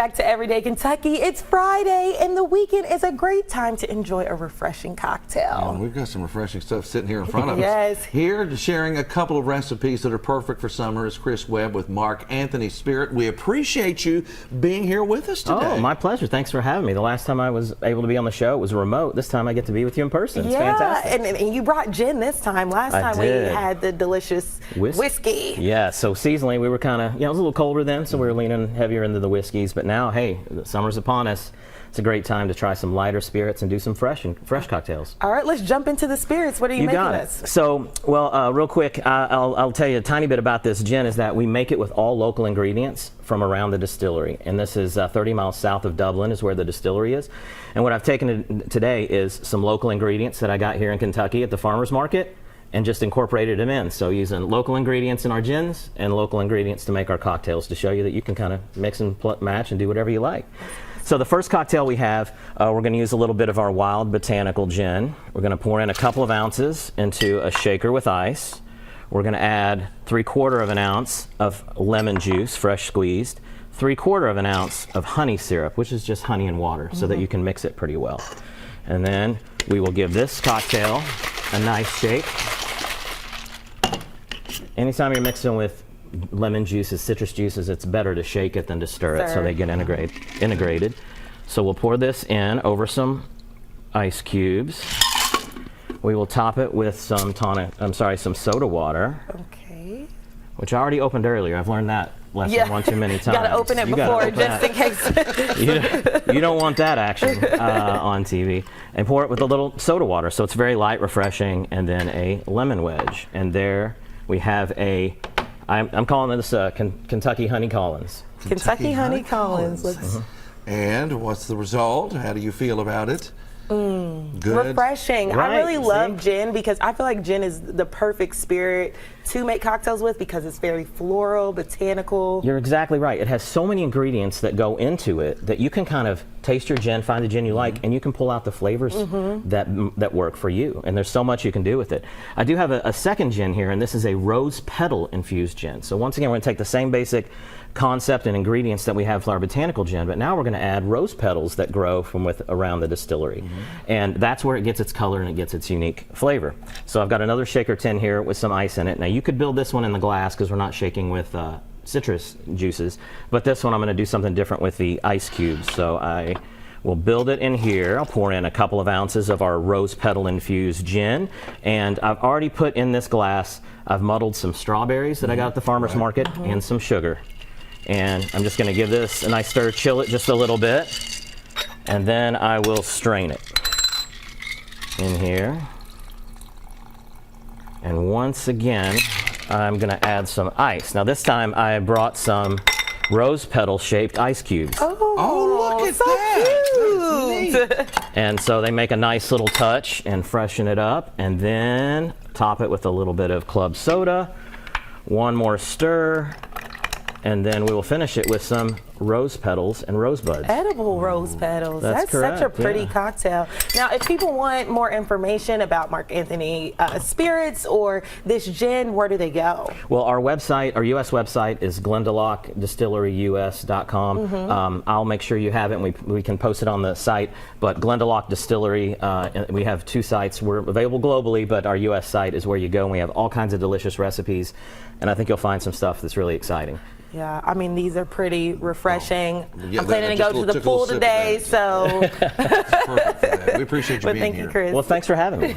Back to Everyday Kentucky. It's Friday, and the weekend is a great time to enjoy a refreshing cocktail. And we've got some refreshing stuff sitting here in front of Yes. us. Here sharing a couple of recipes that are perfect for summer is Chris Webb with Mark Anthony Spirit. We appreciate you being here with us today. Oh, my pleasure. Thanks for having me. The last time I was able to be on the show, it was remote. This time I get to be with you in person. It's fantastic. And you brought gin this time. Last time we had the delicious whiskey. Yeah, so seasonally we were kind of, it was a little colder then, so we were leaning heavier into the whiskeys. But now, hey, the summer's upon us. It's a great time to try some lighter spirits and do some fresh cocktails. All right, let's jump into the spirits. What are you making us? So, well, real quick, I'll tell you a tiny bit about this gin. Is that we make it with all local ingredients from around the distillery, and this is 30 miles south of Dublin is where the distillery is. And what I've taken today is some local ingredients that I got here in Kentucky at the farmers market, and just incorporated them in. So using local ingredients in our gins and local ingredients to make our cocktails, to show you that you can kind of mix and match and do whatever you like. So the first cocktail we have, we're going to use a little bit of our wild botanical gin. We're going to pour in a couple of ounces into a shaker with ice. We're going to add 3/4 of an ounce of lemon juice, fresh squeezed, 3/4 of an ounce of honey syrup, which is just honey and water, so that you can mix it pretty well. And then we will give this cocktail a nice shake. Anytime you're mixing with lemon juices, citrus juices, it's better to shake it than to stir it so they get integrated. So we'll pour this in over some ice cubes. We will top it with some some soda water. Okay. Which I already opened earlier. I've learned that lesson one too many times. You gotta open it before, just in case. You don't want that action on TV. And pour it with a little soda water, so it's very light, refreshing, and then a lemon wedge. And there we have I'm calling this Kentucky Honey Collins. Kentucky Honey Collins. And what's the result? How do you feel about it? Good. Refreshing. Right. I really love gin because I feel like gin is the perfect spirit to make cocktails with because it's very floral, botanical. You're exactly right. It has so many ingredients that go into it that you can kind of taste your gin, find the gin you like, and you can pull out the flavors that work for you. And there's so much you can do with it. I do have a second gin here, and this is a rose petal infused gin. So once again, we're going to take the same basic concept and ingredients that we have for our botanical gin, but now we're going to add rose petals that grow from around the distillery. And that's where it gets its color and it gets its unique flavor. So I've got another shaker tin here with some ice in it. Now you could build this one in the glass because we're not shaking with citrus juices, but this one I'm going to do something different with the ice cubes. So I will build it in here. I'll pour in a couple of ounces of our rose petal infused gin, and I've already put in this glass, I've muddled some strawberries that I got at the farmer's market and some sugar. And I'm just going to give this a nice stir, chill it just a little bit, and then I will strain it in here. And once again, I'm going to add some ice. Now this time I brought some rose petal shaped ice cubes. Oh, look at that! That's neat. And so they make a nice little touch and freshen it up, and then top it with a little bit of club soda, one more stir, and then we will finish it with some rose petals and rosebuds. Edible rose petals. That's such a correct, pretty cocktail. Now, if people want more information about Mark Anthony Spirits or this gin, where do they go? Well, our website, our U.S. website is glendaloughdistilleryus.com. I'll make sure you have it, and we can post it on the site. But Glendalough Distillery, we have 2 sites. We're available globally, but our U.S. site is where you go, and we have all kinds of delicious recipes. And I think you'll find some stuff that's really exciting. Yeah, I mean, these are pretty refreshing. Yeah, I'm planning to go to the pool today, so. Perfect for that. We appreciate you being here. Thank you, Chris. Well, thanks for having me.